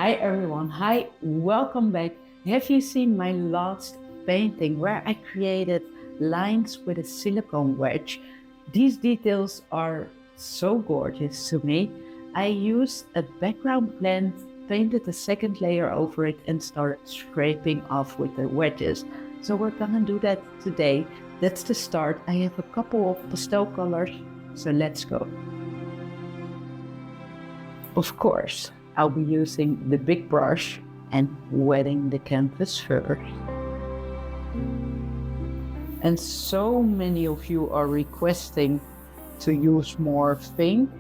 Hi everyone, hi, welcome back. Have you seen my last painting where I created lines with a silicone wedge? These details are so gorgeous to me. I used a background plant, painted a second layer over it and started scraping off with the wedges. So we're gonna do that today. That's the start. I have a couple of pastel colors, so let's go. Of course, I'll be using the big brush and wetting the canvas first. And so many of you are requesting to use more ink.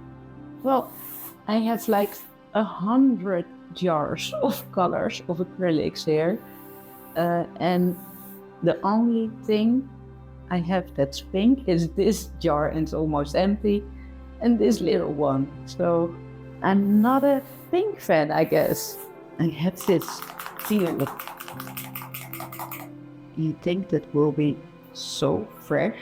Well, I have like 100 jars of colors of acrylics here. And the only thing I have that's pink is this jar, and it's almost empty, and this little one. So I'm not a pink fan, I guess. I have this feel. You think that will be so fresh?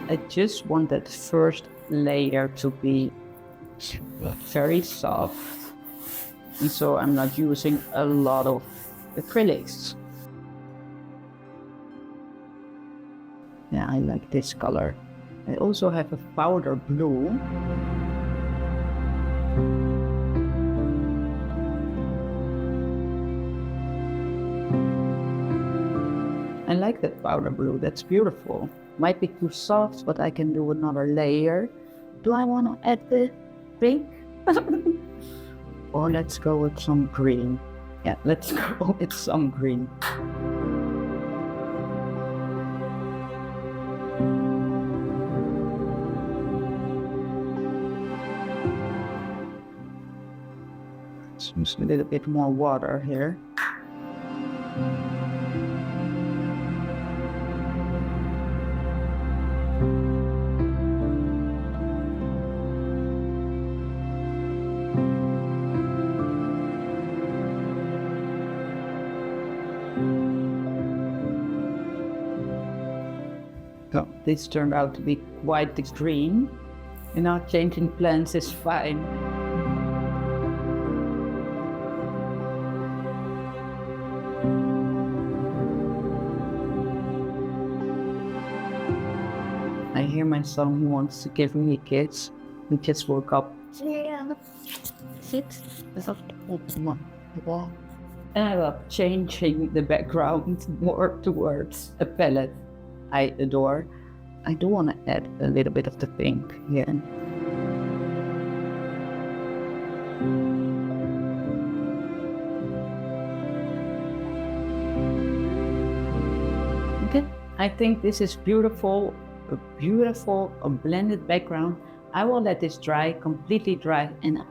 I just want that first layer to be very soft, and so I'm not using a lot of acrylics. Yeah, I like this color. I also have a powder blue. I like that powder blue, that's beautiful. Might be too soft, but I can do another layer. Do I want to add the pink? Or let's go with some green. Yeah, let's go with some green. Use a little bit more water here. So this turned out to be quite the green. And now changing plants is fine. I hear my son who wants to give me a kiss. He just woke up. Yeah. Sit. And I love changing the background more towards a palette I adore. I do want to add a little bit of the pink here. Okay, I think this is beautiful. A blended background. I will let this dry, completely dry, and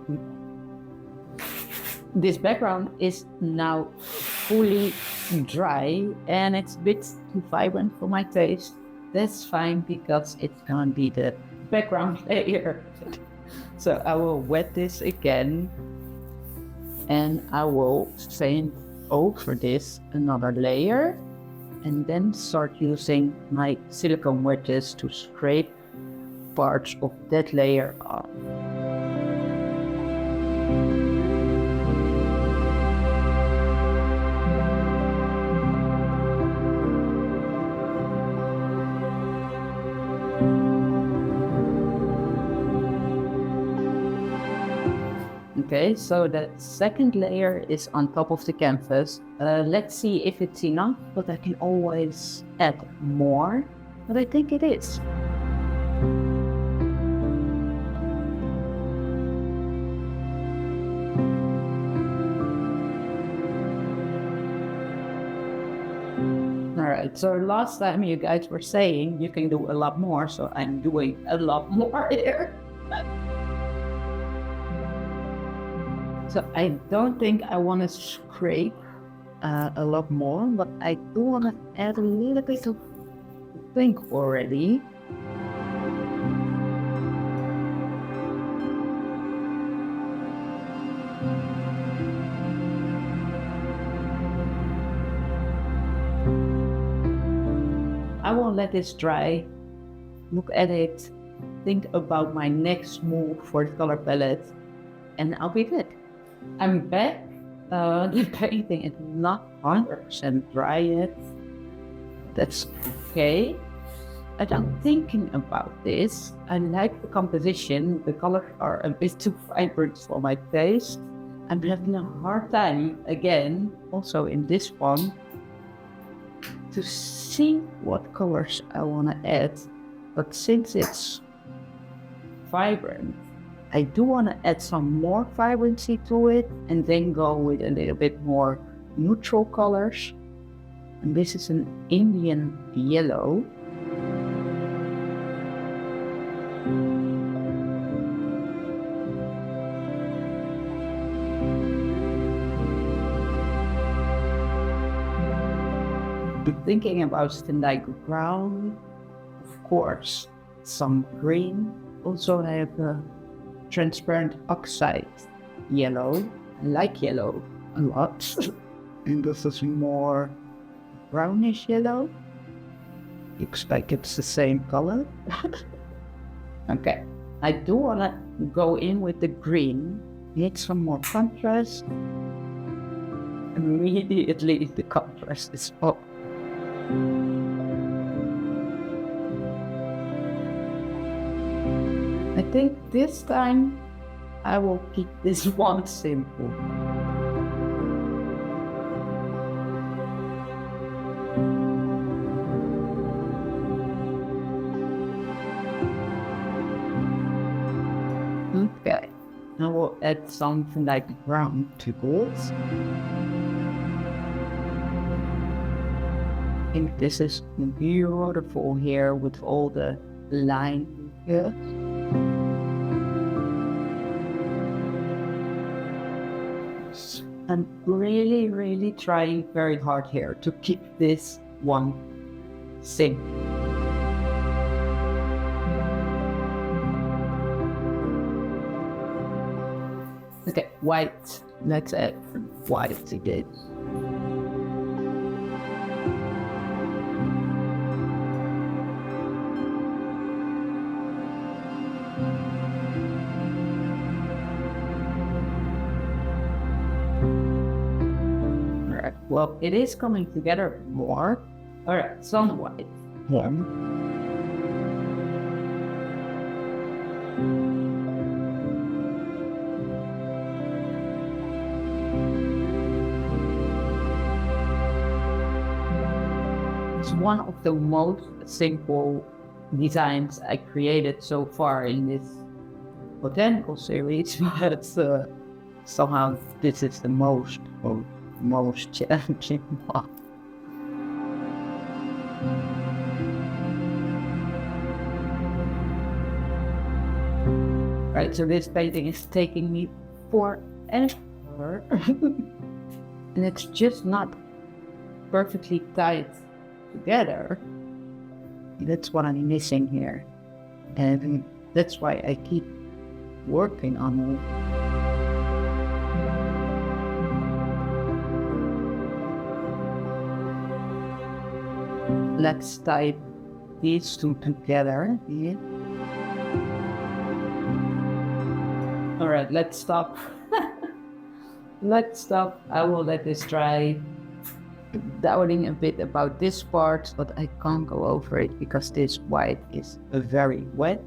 this background is now fully dry and it's a bit too vibrant for my taste. That's fine because it's gonna be the background layer. So I will wet this again and I will paint over this another layer. And then start using my silicone wedges to scrape parts of that layer off. Okay, so the second layer is on top of the canvas. Let's see if it's enough, but I can always add more, but I think it is. Alright, so last time you guys were saying you can do a lot more, so I'm doing a lot more here. So I don't think I want to scrape a lot more, but I do want to add a little bit of pink already. I won't let this dry look at it, think about my next move for the color palette, and I'll be good. I'm back. The painting is not 100% dry yet. That's okay. As I'm thinking about this, I like the composition. The colors are a bit too vibrant for my taste. I'm having a hard time, again, also in this one, to see what colors I want to add. But since it's vibrant, I do want to add some more vibrancy to it and then go with a little bit more neutral colors. And this is an Indian yellow. Thinking about like brown, of course, some green. Also I have a transparent oxide yellow. I like yellow a lot. And this is more brownish yellow. Looks like it's the same color. Okay, I do want to go in with the green. Need some more contrast. Immediately the contrast is up. I think this time I will keep this one simple. Okay, I will add something like brown to this. I think this is beautiful here with all the lines here. I'm really trying very hard here to keep this one simple. Okay, white. Let's add white again. Well, it is coming together more. All right, some white. Yeah. It's one of the most simple designs I created so far in this Botanical series, but somehow this is the most challenging one. Right, so this painting is taking me forever. And it's just not perfectly tied together. That's what I'm missing here. And that's why I keep working on it. Let's tie these two together here. All right, let's stop. Let's stop. I will let this dry. Doubting a bit about this part, but I can't go over it because this white is very wet.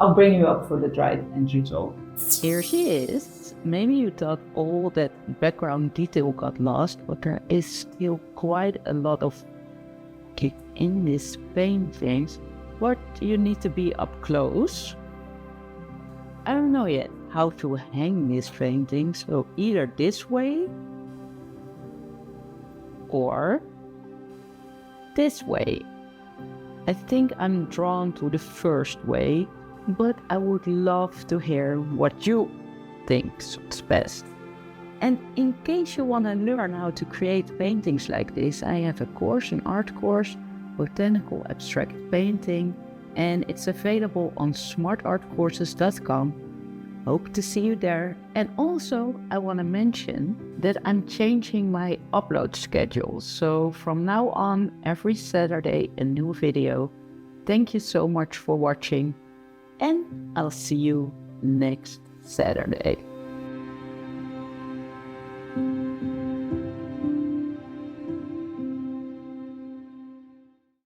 I'll bring you up for the dried end result. Here she is. Maybe you thought all that background detail got lost, but there is still quite a lot of kick in this painting. But you need to be up close. I don't know yet how to hang this painting, so either this way or this way. I think I'm drawn to the first way, but I would love to hear what you think is best. And in case you want to learn how to create paintings like this, I have a course, an art course, Botanical Abstract Painting, and it's available on smartartcourses.com. Hope to see you there. And also, I want to mention that I'm changing my upload schedule. So from now on, every Saturday, a new video. thank you so much for watching, and I'll see you next Saturday.